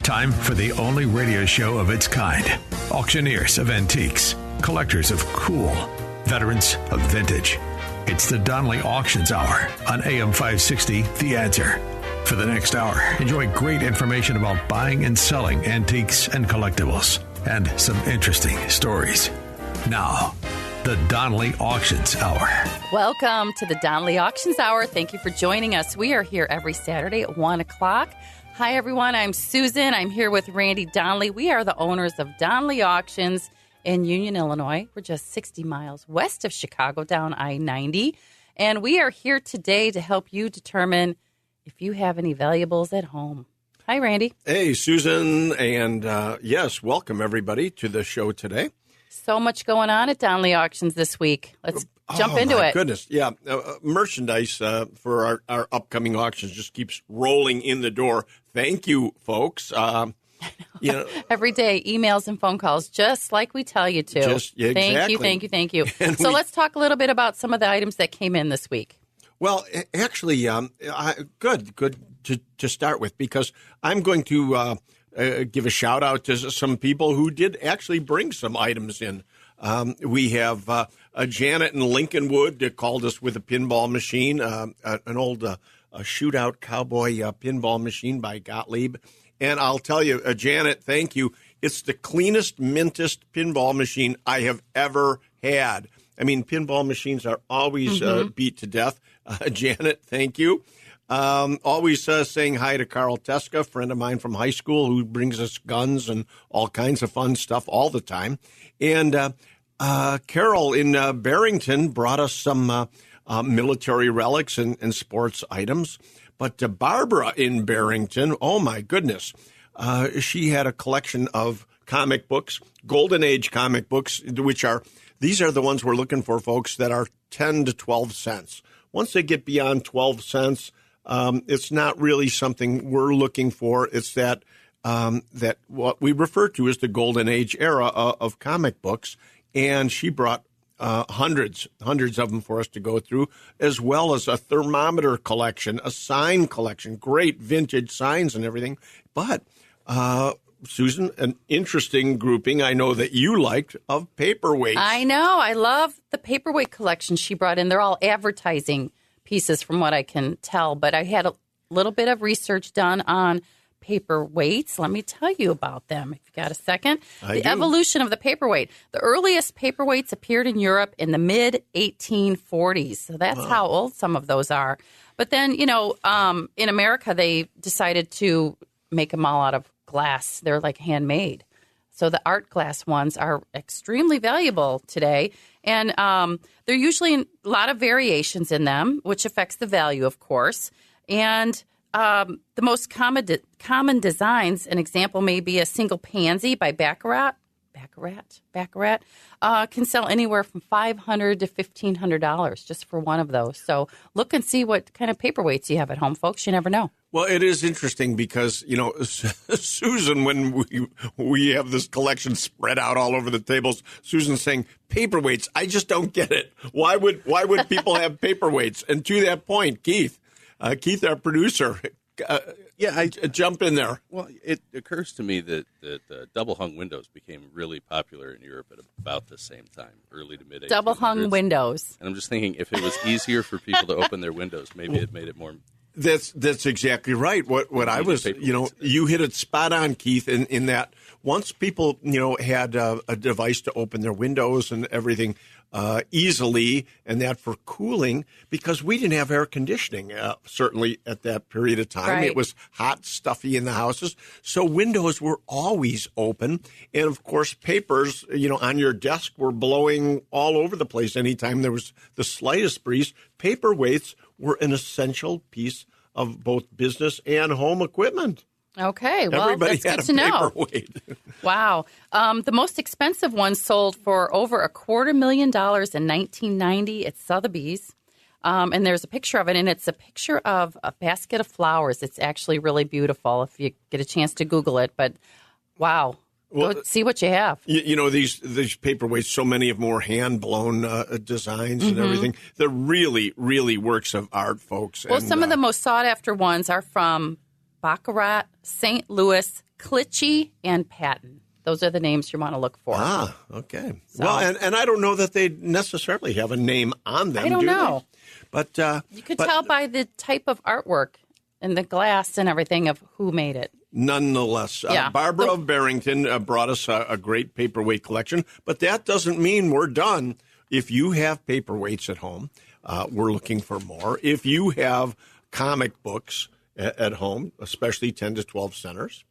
Time for the only radio show of its kind. Auctioneers of antiques, collectors of cool, veterans of vintage. It's the Donley Auctions Hour on AM 560, The Answer. For the next hour, enjoy great information about buying and selling antiques and collectibles, and some interesting stories. Now, the Donley Auctions Hour. Welcome to the Donley Auctions Hour. Thank you for joining us. We are here every Saturday at 1 o'clock. Hi, everyone. I'm Susan. I'm here with Randy Donley. We are the owners of Donley Auctions in Union, Illinois. We're just 60 miles west of Chicago down I-90. And we are here today to help you determine if you have any valuables at home. Hi, Randy. Hey, Susan. And yes, welcome, everybody, to the show today. So much going on at Donley Auctions this week. Let's jump into it. Goodness. Yeah. Merchandise for our upcoming auctions just keeps rolling in the door. Thank you, folks. Every day, emails and phone calls, just like we tell you to. Exactly. Thank you. So let's talk a little bit about some of the items that came in this week. Well, actually, good to start with, because I'm going to give a shout out to some people who did actually bring some items in. We have Janet in Lincolnwood called us with a pinball machine, an old shootout cowboy pinball machine by Gottlieb. And I'll tell you, Janet, thank you. It's the cleanest, mintest pinball machine I have ever had. I mean, pinball machines are always beat to death. Janet, thank you. Always saying hi to Carl Teska, a friend of mine from high school who brings us guns and all kinds of fun stuff all the time. And Carol in Barrington brought us some military relics and sports items. But Barbara in Barrington, oh my goodness, she had a collection of comic books, Golden Age comic books, these are the ones we're looking for, folks, that are 10 to 12 cents. Once they get beyond 12 cents, it's not really something we're looking for. It's that what we refer to as the Golden Age era of comic books. And she brought hundreds of them for us to go through, as well as a thermometer collection, a sign collection, great vintage signs and everything. But, Susan, an interesting grouping I know that you liked of paperweights. I know. I love the paperweight collection she brought in. They're all advertising pieces from what I can tell, but I had a little bit of research done on paperweights. Let me tell you about them, if you got a second. The evolution of the paperweight. The earliest paperweights appeared in Europe in the mid-1840s. So that's how old some of those are. But then, in America, they decided to make them all out of glass. They're like handmade. So the art glass ones are extremely valuable today. And there are usually a lot of variations in them, which affects the value, of course. And the most common designs, an example may be a single pansy by Baccarat, can sell anywhere from $500 to $1,500 just for one of those. So look and see what kind of paperweights you have at home, folks. You never know. Well, it is interesting because, Susan, when we have this collection spread out all over the tables, Susan's saying, paperweights, I just don't get it. Why would people have paperweights? And to that point, Keith, our producer, I jump in there. Well, it occurs to me that double-hung windows became really popular in Europe at about the same time, early to mid-1800s. Double-hung windows. And I'm just thinking, if it was easier for people to open their windows, maybe it made it more. That's exactly right. What I was, you hit it spot on, Keith, in that once people, had a device to open their windows and everything easily, and that for cooling, because we didn't have air conditioning, certainly at that period of time. Right. It was hot, stuffy in the houses. So windows were always open. And, of course, papers, on your desk were blowing all over the place anytime there was the slightest breeze. Paperweights were an essential piece of both business and home equipment. Okay, well, Everybody that's had good a to know. paperweight. Wow. The most expensive one sold for over $250,000 in 1990 at Sotheby's. And there's a picture of it, and it's a picture of a basket of flowers. It's actually really beautiful if you get a chance to Google it. But, wow. Well, go see what you have. These paperweights, so many of them were hand-blown designs and everything. They're really, really works of art, folks. Well, some of the most sought-after ones are from Baccarat, St. Louis, Clitchy and Patton. Those are the names you want to look for. Ah, okay. So- Well, and I don't know that they necessarily have a name on them. I don't do know. They? But You could tell by the type of artwork and the glass and everything of who made it. Nonetheless, Yeah. Barbara of Barrington brought us a great paperweight collection, but that doesn't mean we're done. If you have paperweights at home, we're looking for more. If you have comic books at home, especially 10 to 12 centers.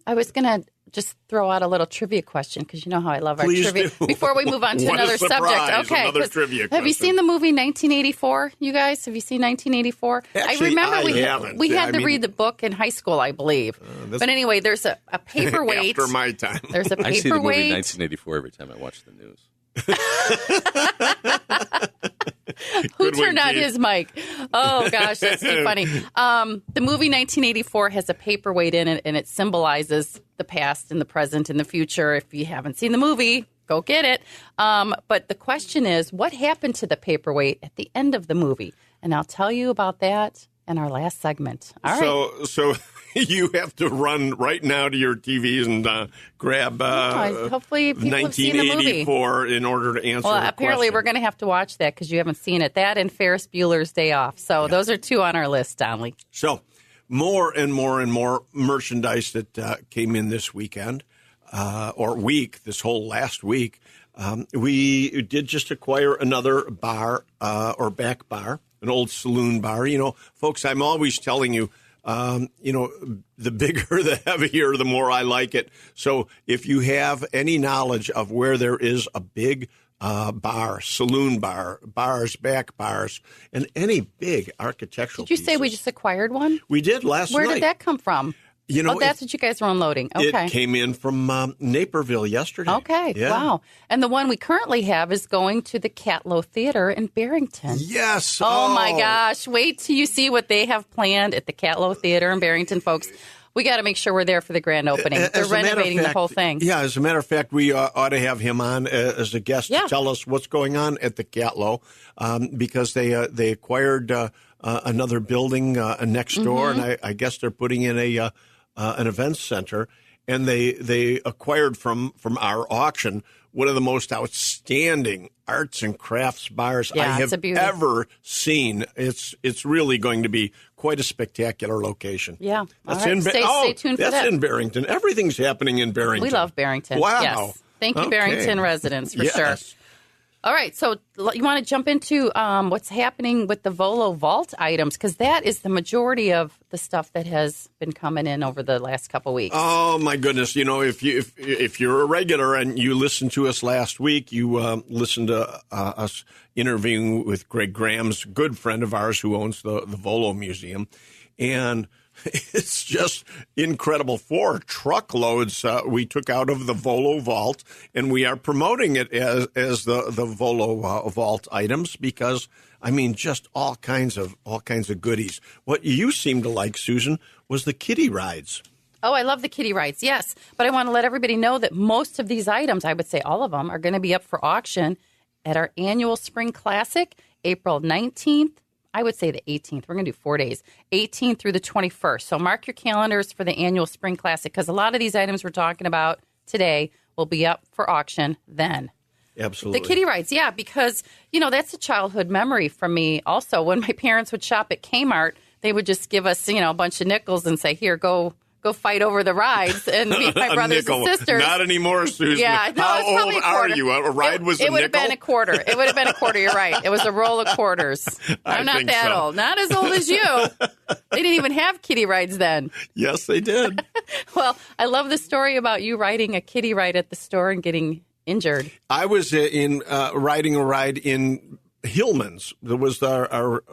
I was going to just throw out a little trivia question because you know how I love our Please trivia. do. Before we move on to What a another surprise, subject. Okay. another 'cause trivia have you question. seen the movie 1984, you guys? Have you seen 1984? Actually, I remember I we haven't. had I to mean- read the book in high school, I believe. But anyway, there's a paperweight. After my time. There's a I see the movie paperweight. 1984 every time I watch the news. Who Good one, turned on Keith. his mic? Oh, gosh, that's too funny. The movie 1984 has a paperweight in it, and it symbolizes the past and the present and the future. If you haven't seen the movie, go get it. But the question is, what happened to the paperweight at the end of the movie? And I'll tell you about that in our last segment. All right. So you have to run right now to your TVs and grab Hopefully people have seen the movie. 1984 in order to answer Well, the apparently question. we're going to have to watch that because you haven't seen it. That and Ferris Bueller's Day Off. So those are two on our list, Donley. So more and more and more merchandise that came in this weekend or week, this whole last week. We did just acquire another bar or back bar, an old saloon bar. You know, folks, I'm always telling you, the bigger, the heavier, the more I like it. So if you have any knowledge of where there is a big bar, saloon bar, bars, back bars, and any big architectural Did you say we pieces. just acquired one? We did last Where night. did that come from? You know, that's what you guys were unloading. Okay. It came in from Naperville yesterday. Okay. Yeah. Wow. And the one we currently have is going to the Catlow Theater in Barrington. Yes. Oh, my gosh. Wait till you see what they have planned at the Catlow Theater in Barrington, folks. We got to make sure we're there for the grand opening. They're As a matter of renovating the fact, whole thing. Yeah, as a matter of fact, we ought to have him on as a guest Yeah. to tell us what's going on at the Catlow because they acquired another building next door, Mm-hmm. and I guess they're putting in an events center, and they acquired from our auction one of the most outstanding arts and crafts bars Yeah, I it's a have beauty. ever seen. It's really going to be quite a spectacular location. Yeah. All That's right. in Stay tuned for that's that. in Barrington. Everything's happening in Barrington. We love Barrington. Wow. Yes. Thank you, Okay. Barrington residents, for Yes. sure. All right, so you want to jump into what's happening with the Volo Vault items, because that is the majority of the stuff that has been coming in over the last couple weeks. Oh my goodness! You know, if you're a regular and you listened to us last week, you listened to us interviewing with Greg Graham's good friend of ours who owns the Volo Museum, and it's just incredible. 4 truckloads we took out of the Volo Vault, and we are promoting it as the Volo Vault items because, I mean, just all kinds of goodies. What you seem to like, Susan, was the kiddie rides. Oh, I love the kiddie rides, yes. But I want to let everybody know that most of these items, I would say all of them, are going to be up for auction at our annual Spring Classic, April 19th. I would say the 18th. We're going to do 4 days, 18th through the 21st. So mark your calendars for the annual Spring Classic because a lot of these items we're talking about today will be up for auction then. Absolutely. The kiddie rides, yeah, because, that's a childhood memory from me also. When my parents would shop at Kmart, they would just give us, a bunch of nickels and say, here, go fight over the rides. And me and my brothers nickel. and sisters. Not anymore, Susan. Yeah, no, How it's probably old a quarter. are you? A ride was a It would nickel? have been a quarter. It would have been a quarter. You're right. It was a roll of quarters. I'm not think that so. old. Not as old as you. They didn't even have kiddie rides then. Yes, they did. Well, I love the story about you riding a kiddie ride at the store and getting injured. I was riding a ride in Hillman's. There was our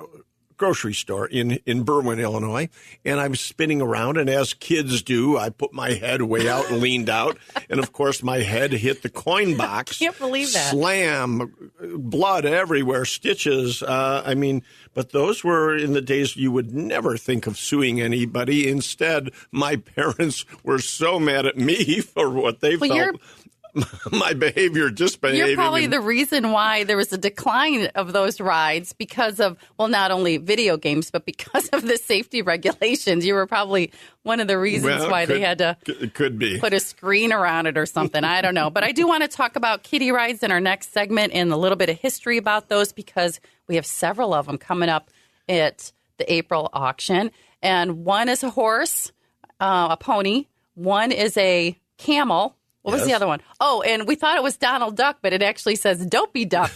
grocery store in Berwyn, Illinois, and I was spinning around, and as kids do, I put my head way out and leaned out, and of course my head hit the coin box. Can't believe that. Slam, blood everywhere, stitches. But those were in the days you would never think of suing anybody. Instead, my parents were so mad at me for what they felt my behavior, disbehaving. You're probably the reason why there was a decline of those rides because of, well, not only video games, but because of the safety regulations. You were probably one of the reasons why they had to could be put a screen around it or something. I don't know. But I do want to talk about kiddie rides in our next segment and a little bit of history about those because we have several of them coming up at the April auction. And one is a horse, a pony. One is a camel. What was the other one? Oh, and we thought it was Donald Duck, but it actually says Dopey Duck.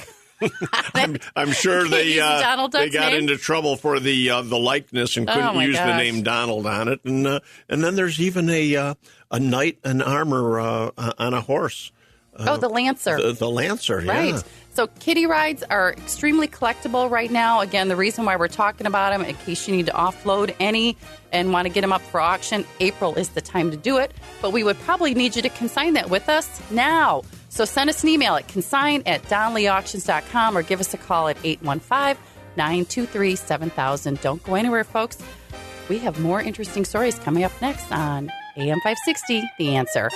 I'm sure they got name? into trouble for the likeness and couldn't use the name Donald on it. And then there's even a knight in armor on a horse. The Lancer. The Lancer, right. Yeah. So kiddie rides are extremely collectible right now. Again, the reason why we're talking about them, in case you need to offload any and want to get them up for auction, April is the time to do it. But we would probably need you to consign that with us now. So send us an email at consign@donleyauctions.com or give us a call at 815-923-7000. Don't go anywhere, folks. We have more interesting stories coming up next on AM 560, The Answer.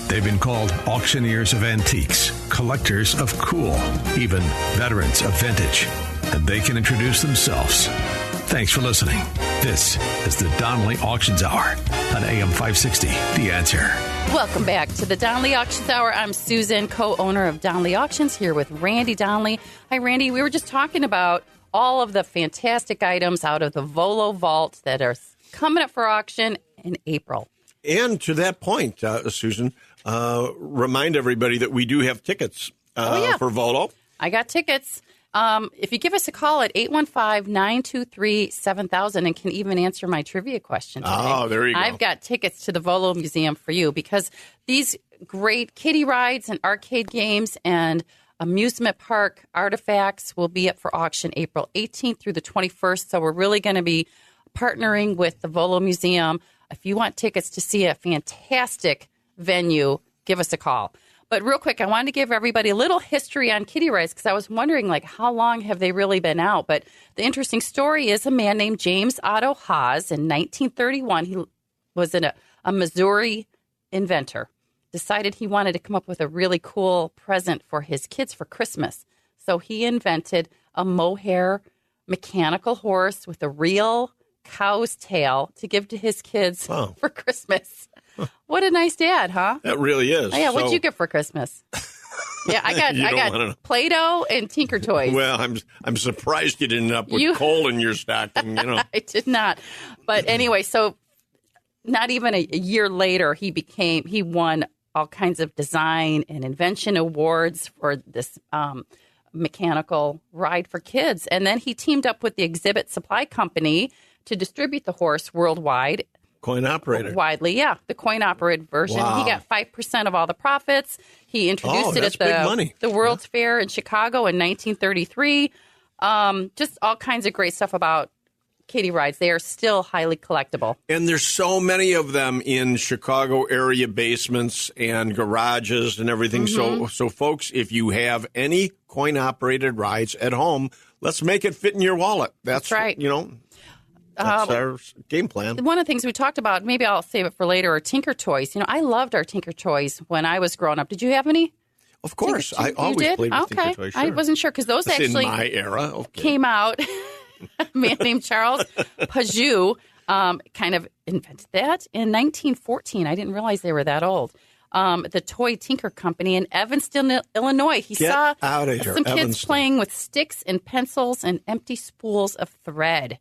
They've been called auctioneers of antiques, collectors of cool, even veterans of vintage. And they can introduce themselves. Thanks for listening. This is the Donley Auctions Hour on AM 560, The Answer. Welcome back to the Donley Auctions Hour. I'm Susan, co-owner of Donley Auctions, here with Randy Donley. Hi, Randy. We were just talking about all of the fantastic items out of the Volo Vault that are coming up for auction in April. And to that point, Susan, remind everybody that we do have tickets for Volo. I got tickets. If you give us a call at 815-923-7000 and can even answer my trivia question today. Oh, there you go. I've got tickets to the Volo Museum for you because these great kiddie rides and arcade games and amusement park artifacts will be up for auction April 18th through the 21st. So we're really going to be partnering with the Volo Museum. If you want tickets to see a fantastic venue, give us a call. But real quick, I wanted to give everybody a little history on kiddie rides because I was wondering, how long have they really been out? But the interesting story is a man named James Otto Haas in 1931. He was a Missouri inventor. Decided he wanted to come up with a really cool present for his kids for Christmas. So he invented a mohair mechanical horse with a real cow's tail to give to his kids for Christmas. What a nice dad, huh? That really is. Oh, yeah, what'd you get for Christmas? Yeah, I got Play-Doh and Tinker Toys. Well, I'm surprised you didn't end up with coal in your stocking. I did not. But anyway, so not even a year later, he won all kinds of design and invention awards for this mechanical ride for kids. And then he teamed up with the Exhibit Supply Company to distribute the horse worldwide. Coin-operated. Widely, yeah. The coin-operated version. Wow. He got 5% of all the profits. He introduced it at the World's Fair in Chicago in 1933. Just all kinds of great stuff about kiddie rides. They are still highly collectible. And there's so many of them in Chicago area basements and garages and everything. Mm-hmm. So folks, if you have any coin-operated rides at home, let's make it fit in your wallet. That's right. That's our game plan. One of the things we talked about, maybe I'll save it for later, are Tinker Toys. I loved our Tinker Toys when I was growing up. Did you have any? Of course. I always played with Tinker Toys. Sure. I wasn't sure because those actually in my era. Came out. A man named Charles Pajou kind of invented that in 1914. I didn't realize they were that old. The Toy Tinker Company in Evanston, Illinois. He saw some kids playing with sticks and pencils and empty spools of thread.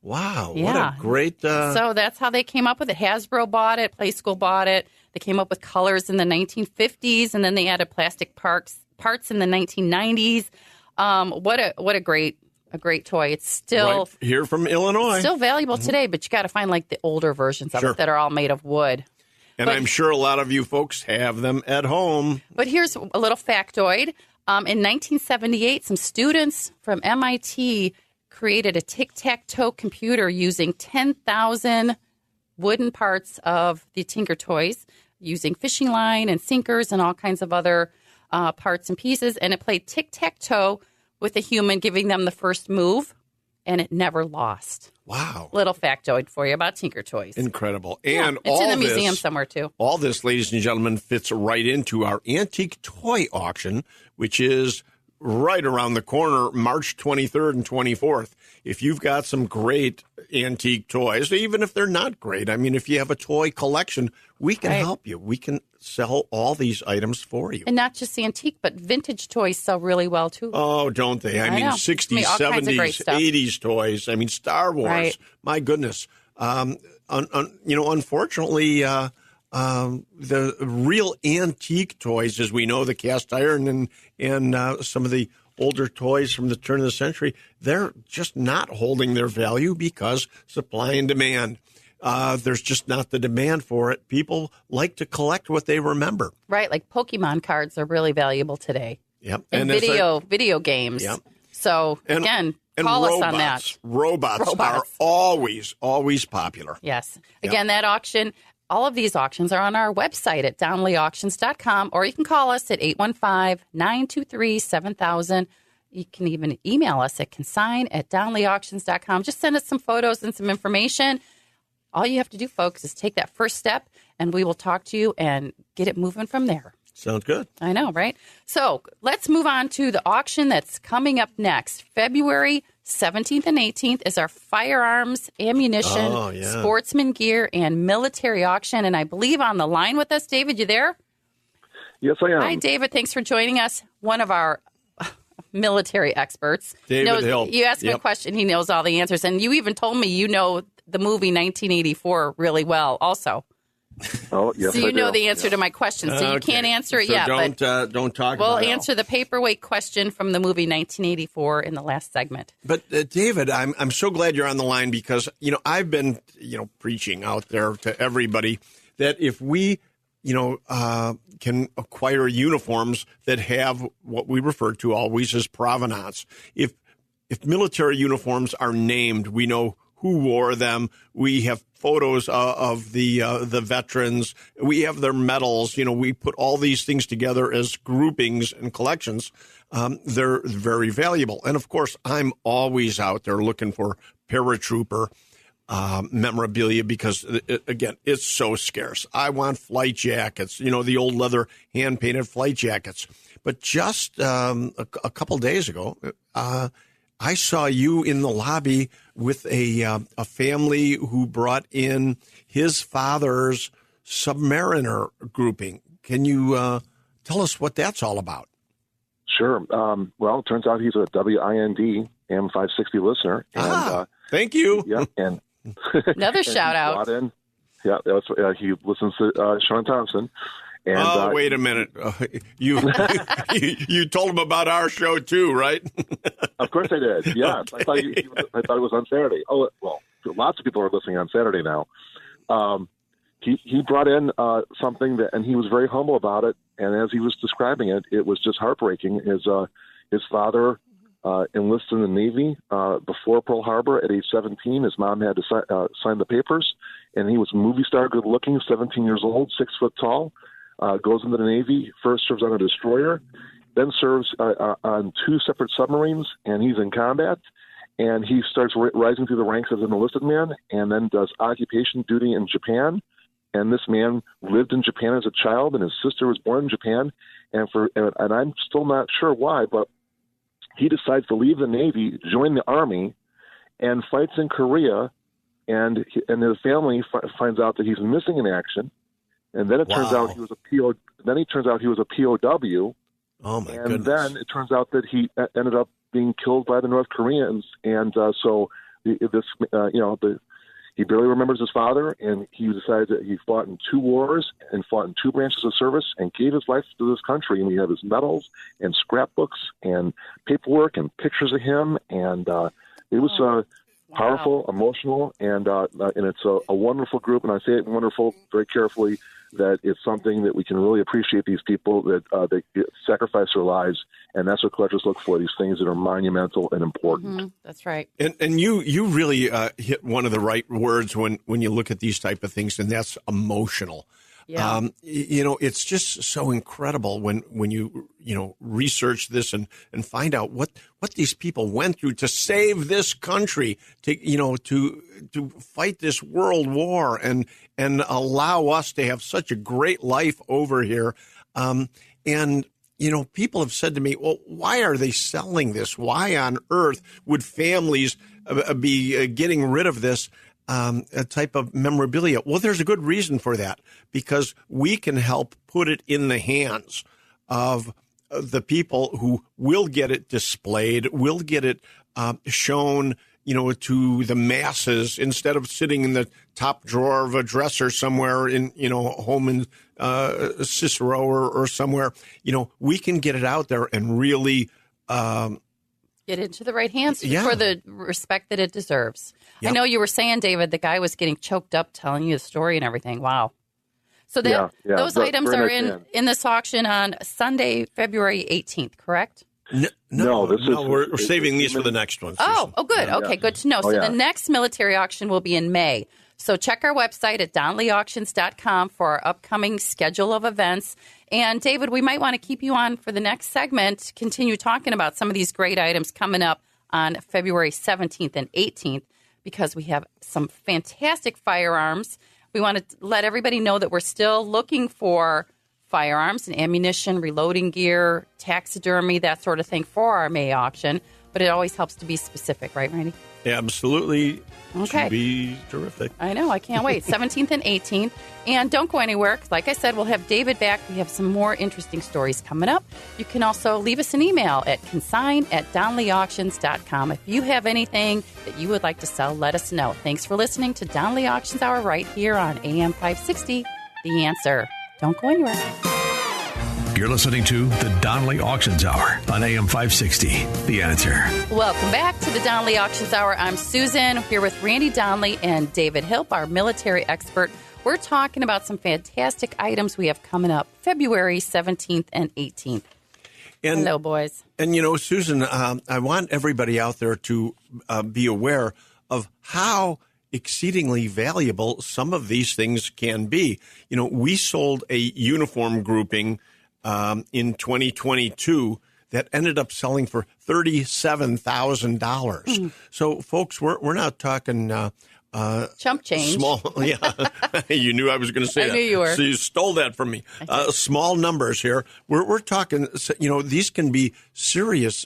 Wow, what a great... So that's how they came up with it. Hasbro bought it. Play School bought it. They came up with colors in the 1950s, and then they added plastic parts in the 1990s. What a great toy. It's still... Right here from Illinois. Still valuable today, but you got to find the older versions of it that are all made of wood. And I'm sure a lot of you folks have them at home. But here's a little factoid. In 1978, some students from MIT created a tic-tac-toe computer using 10,000 wooden parts of the Tinker Toys, using fishing line and sinkers and all kinds of other parts and pieces. And it played tic-tac-toe with a human, giving them the first move, and it never lost. Wow. Little factoid for you about Tinker Toys. Incredible. Yeah, And it's all in the this, museum somewhere, too. All this, ladies and gentlemen, fits right into our antique toy auction, which is right around the corner, March 23rd and 24th. If you've got some great antique toys, even if they're not great, I mean, if you have a toy collection, we can help you. We can sell all these items for you. And not just antique, but vintage toys sell really well, too. Oh, don't they? I mean, know. 60s, all kinds of great 70s, stuff. 80s toys. I mean, Star Wars. Right. My goodness. Unfortunately, the real antique toys, as we know, the cast iron and some of the older toys from the turn of the century, they're just not holding their value because supply and demand. There's just not the demand for it. People like to collect what they remember. Right, like Pokemon cards are really valuable today. Yep. And video games. Yep. So, again, call us on that. Robots are always popular. Yes. Again, that auction, all of these auctions are on our website at DonleyAuctions.com, or you can call us at 815-923-7000. You can even email us at consign@DonleyAuctions.com. Just send us some photos and some information. All you have to do, folks, is take that first step, and we will talk to you and get it moving from there. Sounds good. I know, right? So let's move on to the auction that's coming up next. February 17th and 18th is our firearms, ammunition, sportsman gear, and military auction. And I believe on the line with us, David, you there? Yes, I am. Hi, David. Thanks for joining us. One of our military experts. David Hill. You asked him a question, he knows all the answers. And you even told me you know the movie 1984 really well also. Oh, yes, so you know the answer to my question. So you can't answer it yet. Don't talk about it. We'll answer the paperweight question from the movie 1984 in the last segment. But David, I'm so glad you're on the line because, I've been, preaching out there to everybody that if we, can acquire uniforms that have what we refer to always as provenance. If military uniforms are named, we know who wore them. We have photos of the veterans. We have their medals. We put all these things together as groupings and collections. They're very valuable. And, of course, I'm always out there looking for paratrooper memorabilia because, again, it's so scarce. I want flight jackets, the old leather hand-painted flight jackets. But just a couple days ago, I saw you in the lobby with a family who brought in his father's Submariner grouping. Can you tell us what that's all about? Sure. Well, it turns out he's a WIND AM560 listener. And, thank you. Yeah, and another shout out. He listens to Sean Thompson. And, wait a minute. You told him about our show too, right? Of course I did. Yeah, I thought it was on Saturday. Oh, well, lots of people are listening on Saturday now. He brought in something and he was very humble about it. And as he was describing it, it was just heartbreaking. His father enlisted in the Navy before Pearl Harbor at age 17. His mom had to sign the papers, and he was a movie star, good looking, 17 years old, 6 foot tall. Goes into the Navy, first serves on a destroyer, then serves on 2 separate submarines, and he's in combat. And he starts rising through the ranks as an enlisted man, and then does occupation duty in Japan. And this man lived in Japan as a child, and his sister was born in Japan. And I'm still not sure why, but he decides to leave the Navy, join the Army, and fights in Korea. And his family finds out that he's missing in action. And then it turns out he was a PO. Then he turns out he was a POW. Oh my goodness! And goodness. then it turns out that he ended up being killed by the North Koreans. And he barely remembers his father. And he decided that he fought in 2 wars and fought in 2 branches of service and gave his life to this country. And we have his medals and scrapbooks and paperwork and pictures of him. And it was powerful, emotional, and it's a wonderful group. And I say it wonderful very carefully, that it's something that we can really appreciate these people that they sacrifice their lives. And that's what collectors look for, these things that are monumental and important. Mm-hmm. That's right. And you really hit one of the right words when you look at these type of things, and that's emotional. Yeah. It's just so incredible when you research this and find out what these people went through to save this country, to fight this world war and allow us to have such a great life over here. People have said to me, well, why are they selling this? Why on earth would families be getting rid of this a type of memorabilia? Well, there's a good reason for that, because we can help put it in the hands of the people who will get it displayed, will get it shown, to the masses, instead of sitting in the top drawer of a dresser somewhere in, home in Cicero or somewhere. We can get it out there and really get into the right hands Yeah. for the respect that it deserves. Yep. I know you were saying, David, the guy was getting choked up telling you the story and everything. Wow. So those items are in this auction on Sunday, February 18th, correct? We're saving these for the next one. Susan. Oh, good. Okay, good to know. So the next military auction will be in May. So check our website at donleyauctions.com for our upcoming schedule of events. And David, we might want to keep you on for the next segment, continue talking about some of these great items coming up on February 17th and 18th, because we have some fantastic firearms. We want to let everybody know that we're still looking for firearms and ammunition, reloading gear, taxidermy, that sort of thing for our May auction. But it always helps to be specific, right, Randy? Absolutely. Okay. Should be terrific. I know. I can't wait. 17th and 18th. And don't go anywhere. Like I said, we'll have David back. We have some more interesting stories coming up. You can also leave us an email at consign@donleyauctions.com. If you have anything that you would like to sell, let us know. Thanks for listening to Donley Auctions Hour right here on AM 560, The Answer. Don't go anywhere. You're listening to the Donley Auctions Hour on AM 560, The Answer. Welcome back to the Donley Auctions Hour. I'm Susan, here with Randy Donley and David Hilp, our military expert. We're talking about some fantastic items we have coming up February 17th and 18th. Hello, boys. And, Susan, I want everybody out there to be aware of how exceedingly valuable some of these things can be. We sold a uniform grouping in 2022 that ended up selling for $37,000. So, folks, we're not talking chump change. Small, yeah. You knew I was going to say that. I knew you were. So you stole that from me. Small numbers here. We're talking. These can be serious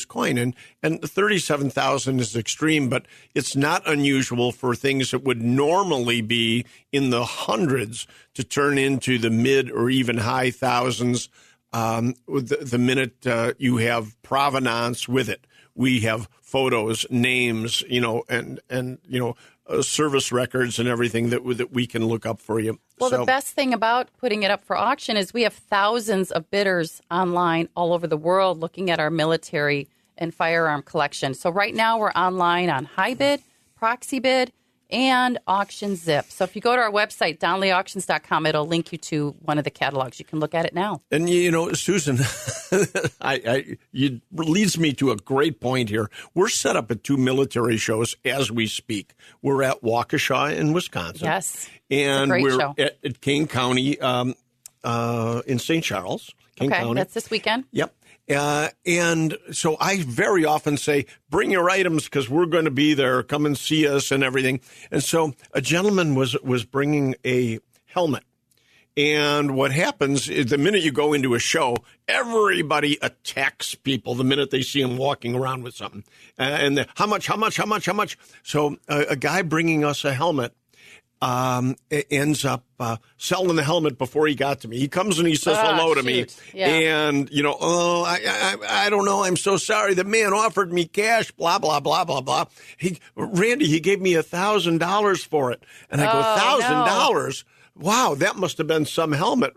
coin, and 37,000 is extreme, but it's not unusual for things that would normally be in the hundreds to turn into the mid or even high thousands. The minute you have provenance with it, we have photos, names, service records and everything that we can look up for you. Well, the best thing about putting it up for auction is we have thousands of bidders online all over the world looking at our military and firearm collection. So right now we're online on HiBid, ProxyBid, and Auction Zip. So if you go to our website, donleyauctions.com, it'll link you to one of the catalogs. You can look at it now. And, Susan, it leads me to a great point here. We're set up at two military shows as we speak. We're at Waukesha in Wisconsin. Yes. And it's a great we're show. at Kane County in St. Charles. Kane County. That's this weekend. Yep. And so I very often say, bring your items because we're going to be there. Come and see us and everything. And so a gentleman was bringing a helmet. And what happens is the minute you go into a show, everybody attacks people the minute they see them walking around with something. And how much? So a guy bringing us a helmet ends up selling the helmet before he got to me. He comes and he says hello to me. Yeah. And, I don't know. I'm so sorry. The man offered me cash, blah, blah, blah, blah, blah. Randy, he gave me $1,000 for it. And I go, $1,000? Wow, that must have been some helmet.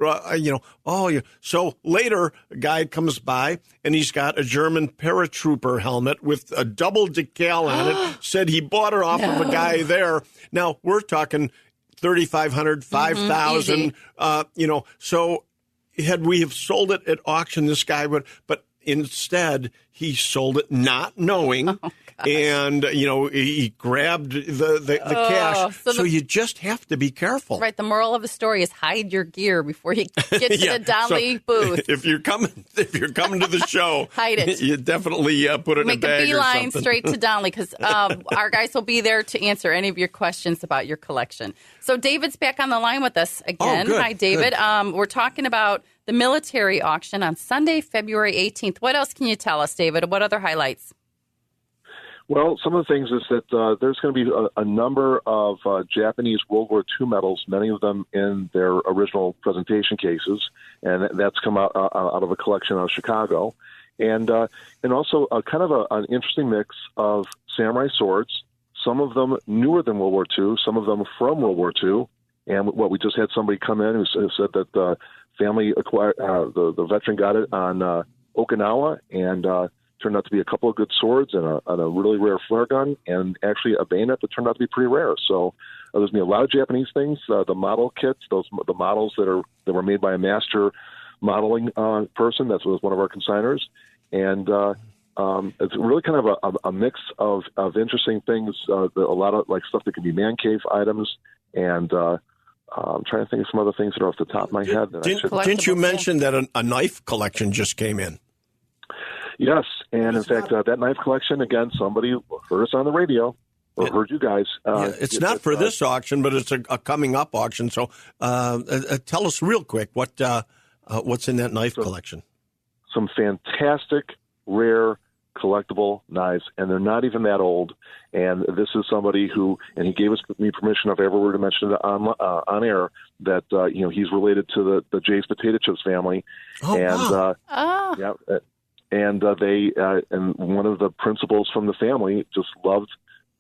So later, a guy comes by, and he's got a German paratrooper helmet with a double decal on it. Said he bought it off of a guy there. Now, we're talking $3,500, $5,000. So had we have sold it at auction, this guy would, but instead, he sold it not knowing. And, he grabbed the cash. So you just have to be careful. Right. The moral of the story is hide your gear before you get to the Donley booth. If you're coming to the show, hide it. You definitely put it in a bag or something. Make a beeline straight to Donley because our guys will be there to answer any of your questions about your collection. So David's back on the line with us again. Good, Hi, David. We're talking about the military auction on Sunday, February 18th. What else can you tell us, David? What other highlights? Well, some of the things is that there's going to be a number of Japanese World War II medals, many of them in their original presentation cases, and that's come out of a collection out of Chicago, and also kind of an interesting mix of samurai swords, some of them newer than World War II, some of them from World War II, and what we just had somebody come in who said that the family acquired the veteran got it on Okinawa, and turned out to be a couple of good swords and a really rare flare gun, and actually a bayonet that turned out to be pretty rare. So there's going to be a lot of Japanese things. The model kits, the models that were made by a master modeling person. That was one of our consignors, and it's really kind of a mix of interesting things. A lot of like stuff that can be man cave items, and I'm trying to think of some other things that are off the top of my head. Didn't you mention that a knife collection just came in? Yes, and in fact, that knife collection, again, somebody heard us on the radio, or heard you guys. It's not for this auction, but it's a coming up auction. So tell us real quick what's in that knife collection. Some fantastic, rare, collectible knives, and they're not even that old. And this is somebody who, and he gave me permission if I ever were to mention it on air, that he's related to the Jay's Potato Chips family. Oh, and wow. Yeah. And they and one of the principals from the family just loved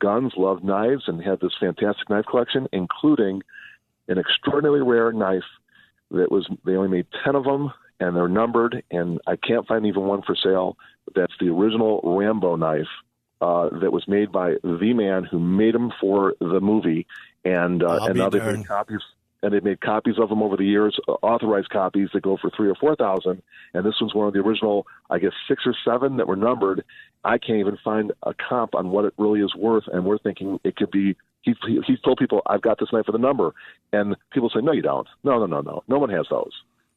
guns, loved knives, and had this fantastic knife collection, including an extraordinarily rare knife they only made 10 of them, and they're numbered, and I can't find even one for sale. That's the original Rambo knife that was made by the man who made them for the movie, and now they've made copies. And they've made copies of them over the years, authorized copies that go for $3,000 or $4,000. And this one's one of the original, I guess, 6 or 7 that were numbered. I can't even find a comp on what it really is worth. And we're thinking it could be. He's told people, "I've got this knife with a number," and people say, "No, you don't. No. No one has those."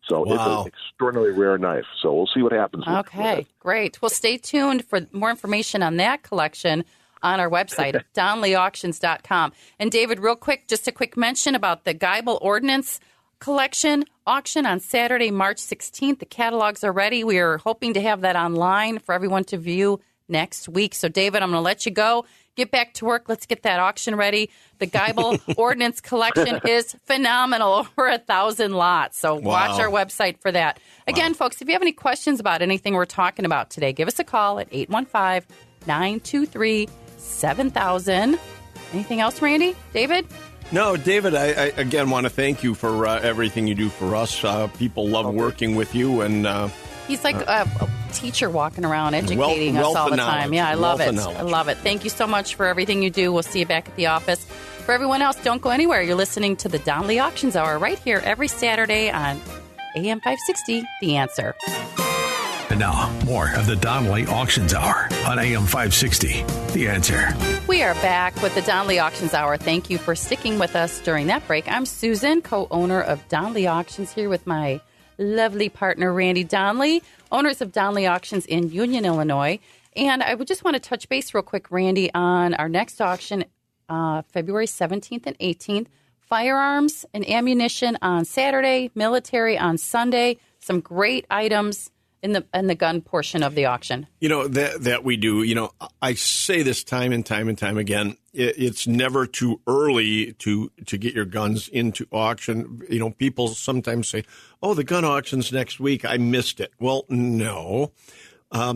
So It's an extraordinarily rare knife. So we'll see what happens. Okay, great. Well, stay tuned for more information on that collection on our website, DonleyAuctions.com. And David, real quick, just a quick mention about the Geibel Ordnance Collection auction on Saturday, March 16th. The catalogs are ready. We are hoping to have that online for everyone to view next week. So, David, I'm going to let you go. Get back to work. Let's get that auction ready. The Geibel Ordnance Collection is phenomenal. Over 1,000 lots. So watch our website for that. Again, folks, if you have any questions about anything we're talking about today, give us a call at 815-923-7000. Anything else, Randy? David? No, David, I again want to thank you for everything you do for us. People love working with you. And he's like a teacher walking around educating us all the time. Yeah, I love it. I love it. Thank you so much for everything you do. We'll see you back at the office. For everyone else, don't go anywhere. You're listening to the Donley Auctions Hour right here every Saturday on AM 560, The Answer. And now, more of the Donley Auctions Hour on AM 560, The Answer. We are back with the Donley Auctions Hour. Thank you for sticking with us during that break. I'm Susan, co-owner of Donley Auctions, here with my lovely partner, Randy Donley, owners of Donley Auctions in Union, Illinois. And I would just want to touch base real quick, Randy, on our next auction, February 17th and 18th. Firearms and ammunition on Saturday, military on Sunday. Some great items in the gun portion of the auction. You know, that we do. You know, I say this time and time again. It's never too early to get your guns into auction. You know, people sometimes say, "Oh, the gun auction's next week. I missed it." Well, no.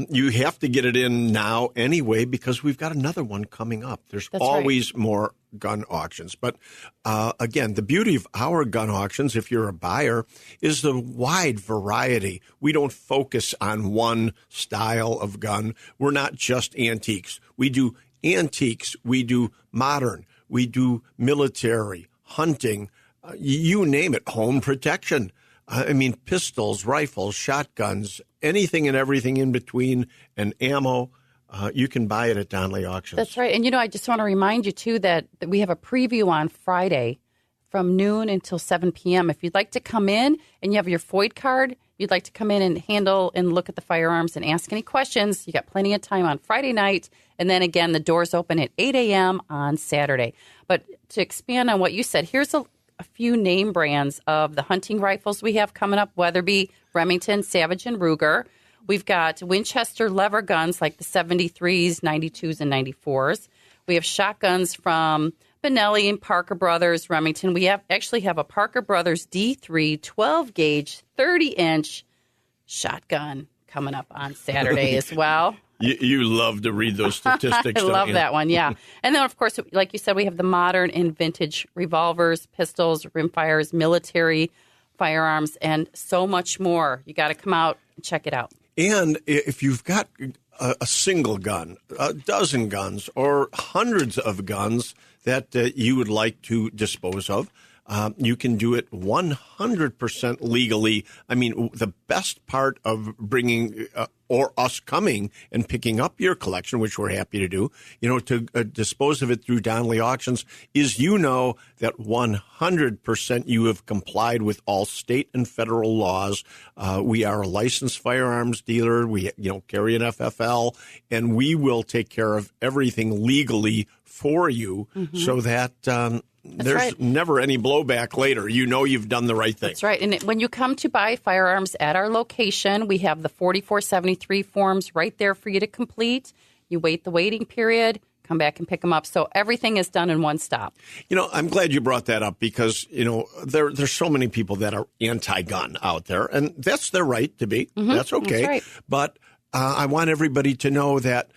You have to get it in now anyway because we've got another one coming up. There's always more gun auctions. But again, the beauty of our gun auctions, if you're a buyer, is the wide variety. We don't focus on one style of gun. We're not just antiques. We do antiques. We do modern. We do military, hunting, you name it, home protection. I mean, pistols, rifles, shotguns, anything and everything in between, and ammo. You can buy it at Donley Auctions. That's right. And, I just want to remind you, too, that we have a preview on Friday from noon until 7 p.m. If you'd like to come in and you have your FOID card, you'd like to come in and handle and look at the firearms and ask any questions, you got plenty of time on Friday night. And then, again, the doors open at 8 a.m. on Saturday. But to expand on what you said, here's a few name brands of the hunting rifles we have coming up: Weatherby, Remington, Savage, and Ruger. We've got Winchester lever guns like the 73s, 92s, and 94s. We have shotguns from Benelli and Parker Brothers, Remington. We actually have a Parker Brothers D3 12-gauge, 30-inch shotgun coming up on Saturday as well. You love to read those statistics. I love that one, yeah. And then, of course, like you said, we have the modern and vintage revolvers, pistols, rimfires, military firearms, and so much more. You got to come out and check it out. And if you've got a single gun, a dozen guns, or hundreds of guns that you would like to dispose of, you can do it 100% legally. I mean, the best part of bringing or us coming and picking up your collection, which we're happy to do, to dispose of it through Donley Auctions, is that 100% you have complied with all state and federal laws. We are a licensed firearms dealer. We carry an FFL, and we will take care of everything legally for you, so that there's never any blowback later. You've done the right thing. That's right. And when you come to buy firearms at our location, we have the 4473 forms right there for you to complete. You wait the waiting period, come back and pick them up. So everything is done in one stop. I'm glad you brought that up because, there's so many people that are anti-gun out there, and that's their right to be. That's okay. That's right. But I want everybody to know that,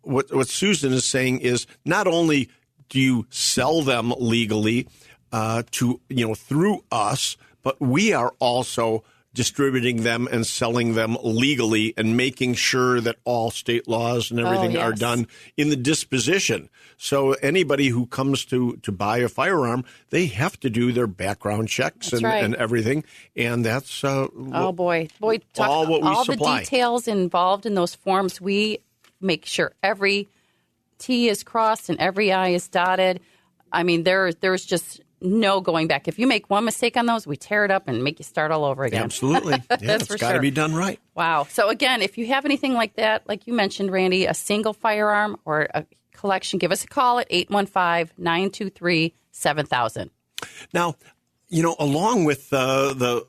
what Susan is saying is not only do you sell them legally through us, but we are also distributing them and selling them legally and making sure that all state laws and everything are done in the disposition. So anybody who comes to buy a firearm, they have to do their background checks and everything. And that's all what we supply. All the details involved in those forms, we make sure every T is crossed and every I is dotted. I mean, there's just no going back. If you make one mistake on those, we tear it up and make you start all over again. Absolutely. Yeah, it's got to be done right. Wow. So again, if you have anything like that, like you mentioned, Randy, a single firearm or a collection, give us a call at 815-923-7000. Now, along with the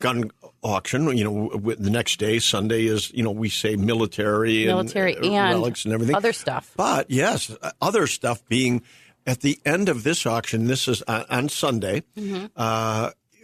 gun auction, the next day, Sunday is, we say military and relics and everything. Other stuff. But yes, other stuff being at the end of this auction, this is on Sunday,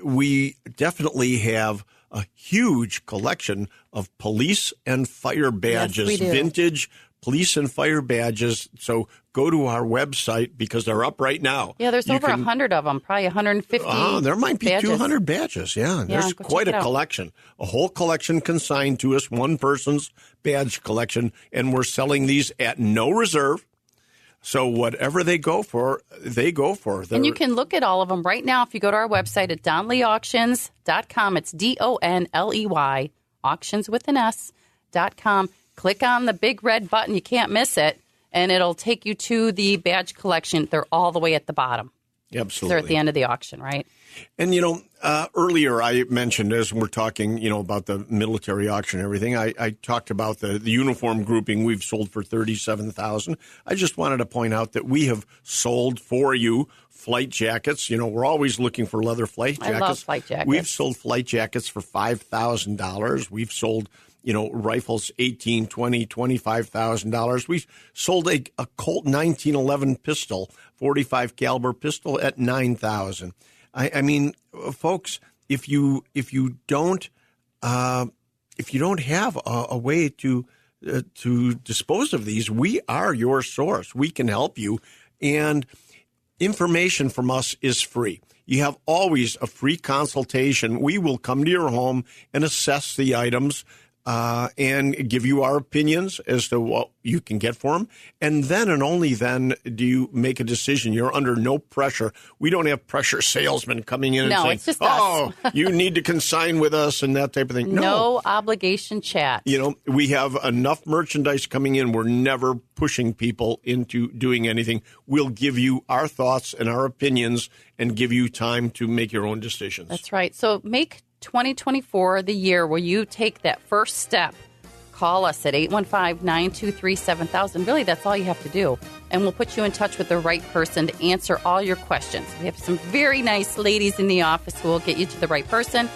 we definitely have a huge collection of police and fire badges, yes, we do. Vintage police and fire badges. So go to our website because they're up right now. Yeah, there's over 100 of them, probably 150 there might be badges. 200 badges. Yeah, there's quite a collection. A whole collection consigned to us, one person's badge collection, and we're selling these at no reserve. So whatever they go for, they go for. And you can look at all of them right now if you go to our website at donleyauctions.com. It's DONLEY, auctions with an S.com. Click on the big red button. You can't miss it. And it'll take you to the badge collection. They're all the way at the bottom. Absolutely. They're at the end of the auction, right? And, earlier I mentioned, as we're talking, about the military auction and everything, I talked about the uniform grouping we've sold for $37,000. I just wanted to point out that we have sold for you flight jackets. We're always looking for leather flight jackets. I love flight jackets. We've sold flight jackets for $5,000. We've sold rifles, $18,000, $20,000, $25,000. We sold a Colt 1911 pistol, 45 caliber pistol at $9,000. I mean, folks, if you don't have a way to dispose of these, we are your source. We can help you, and information from us is free. You have always a free consultation. We will come to your home and assess the items. and give you our opinions as to what you can get for them. And then and only then do you make a decision. You're under no pressure. We don't have pressure salesmen coming in and saying, it's just oh, you need to consign with us and that type of thing. No obligation chat. We have enough merchandise coming in. We're never pushing people into doing anything. We'll give you our thoughts and our opinions and give you time to make your own decisions. That's right. So make 2024 the year where you take that first step. Call us at 815-923-7000. Really, that's all you have to do. And we'll put you in touch with the right person to answer all your questions. We have some very nice ladies in the office who will get you to the right person.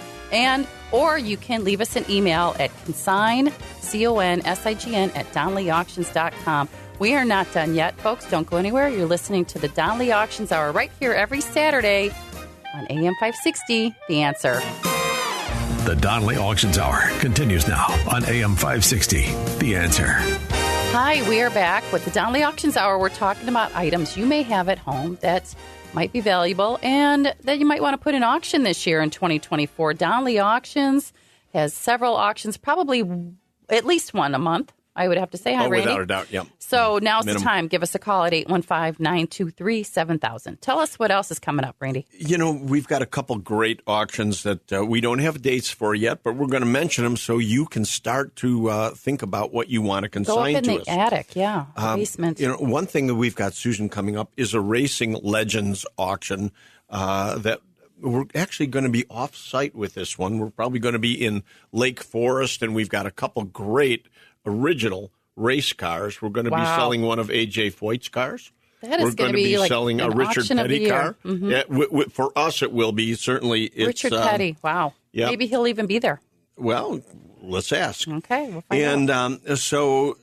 Or you can leave us an email at consign, CONSIGN, at DonleyAuctions.com. We are not done yet, folks. Don't go anywhere. You're listening to the Donley Auctions Hour right here every Saturday on AM 560, The Answer. The Donley Auctions Hour continues now on AM 560, The Answer. Hi, we are back with the Donley Auctions Hour. We're talking about items you may have at home that might be valuable and that you might want to put in auction this year in 2024. Donley Auctions has several auctions, probably at least one a month, I would have to say. Hi, Randy. Without a doubt, yeah. So now's the time. Give us a call at 815-923-7000. Tell us what else is coming up, Randy. We've got a couple great auctions that we don't have dates for yet, but we're going to mention them so you can start to think about what you want to consign to us. Go up in the attic, the basement. One thing that we've got, Susan, coming up is a Racing Legends auction that we're actually going to be off-site with this one. We're probably going to be in Lake Forest, and we've got a couple great original race cars. We're going to be selling one of A.J. Foyt's cars. That is going to be like selling a Richard Petty car. Mm-hmm. Yeah, for us, it will be certainly. Richard Petty. Wow. Yep. Maybe he'll even be there. Well, let's ask. Okay, we'll find out. And so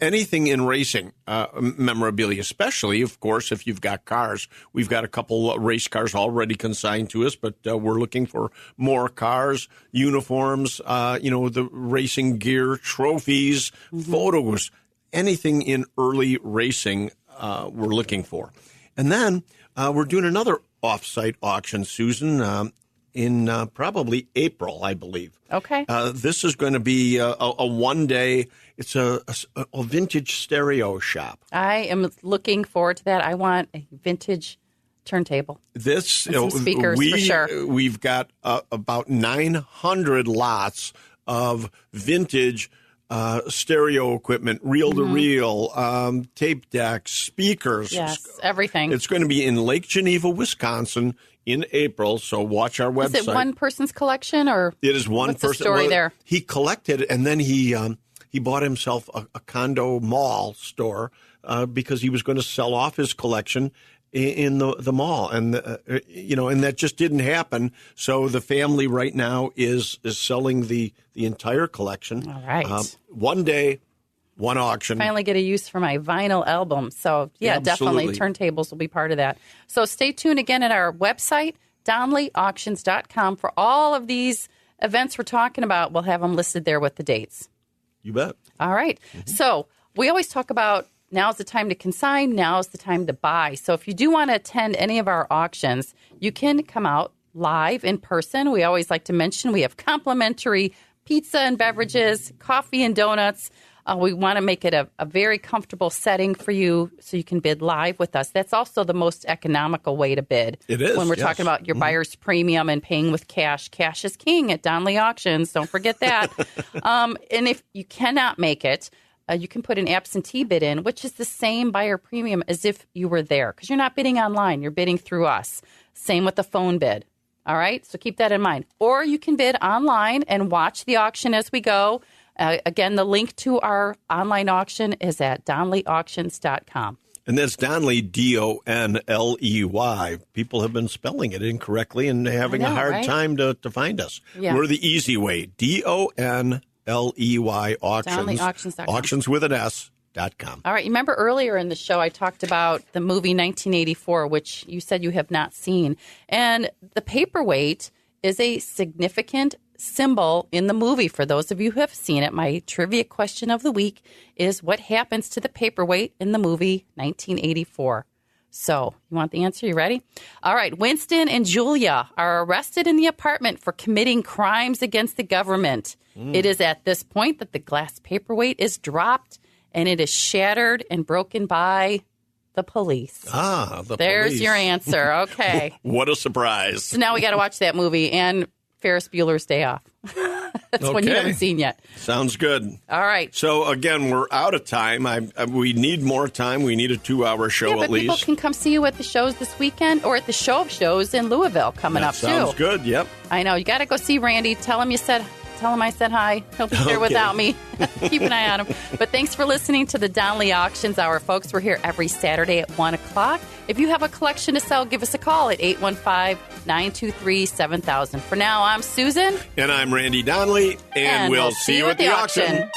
anything in racing memorabilia, especially, of course, if you've got cars. We've got a couple race cars already consigned to us, but we're looking for more cars, uniforms, the racing gear, trophies, photos, anything in early racing we're looking for. And then we're doing another off-site auction, Susan, in probably April, I believe. Okay. This is going to be a one-day. It's a vintage stereo shop. I am looking forward to that. I want a vintage turntable. This some speakers for sure. We've got about 900 lots of vintage stereo equipment, reel-to-reel, tape decks, speakers. Yes, everything. It's going to be in Lake Geneva, Wisconsin, in April, so watch our website. Is it one person's collection, or it is one what's person? The story there? He collected, and then he bought himself a condo mall store because he was going to sell off his collection in the mall, and and that just didn't happen. So the family right now is selling the entire collection. All right, one day. One auction. Finally get a use for my vinyl album. So, definitely turntables will be part of that. So stay tuned again at our website, DonleyAuctions.com, for all of these events we're talking about. We'll have them listed there with the dates. You bet. All right. So we always talk about now's the time to consign, now's the time to buy. So if you do want to attend any of our auctions, you can come out live in person. We always like to mention we have complimentary pizza and beverages, coffee and donuts. We want to make it a very comfortable setting for you so you can bid live with us. That's also the most economical way to bid. It is. When we're talking about your buyer's premium and paying with cash. Cash is king at Donley Auctions. Don't forget that. And if you cannot make it, you can put an absentee bid in, which is the same buyer premium as if you were there, because you're not bidding online. You're bidding through us. Same with the phone bid. All right? So keep that in mind. Or you can bid online and watch the auction as we go. Again, the link to our online auction is at DonleyAuctions.com. And that's Donley, D-O-N-L-E-Y. People have been spelling it incorrectly and having a hard time to find us. Yeah. We're the easy way, D-O-N-L-E-Y auctions. DonleyAuctions.com. Auctions with an S.com. All right. You remember earlier in the show I talked about the movie 1984, which you said you have not seen. And the paperweight is a significant symbol in the movie. For those of you who have seen it, my trivia question of the week is what happens to the paperweight in the movie 1984? So, you want the answer? You ready? All right. Winston and Julia are arrested in the apartment for committing crimes against the government. It is at this point that the glass paperweight is dropped and it is shattered and broken by the police. There's police. your answer. Okay. What a surprise. So now we got to watch that movie and Ferris Bueller's Day Off. That's one you haven't seen yet. Sounds good. All right. So, again, we're out of time. We need more time. We need a 2-hour show but at least. People can come see you at the shows this weekend or at the show of shows in Louisville coming up, Sounds too. good, yep. I know. You got to go see Randy. Tell him I said hi. He'll be here without me. Keep an eye on him. But thanks for listening to the Donley Auctions Hour, folks. We're here every Saturday at 1 o'clock. If you have a collection to sell, give us a call at 815-923-7000. For now, I'm Susan. And I'm Randy Donley. And we'll see you at the auction.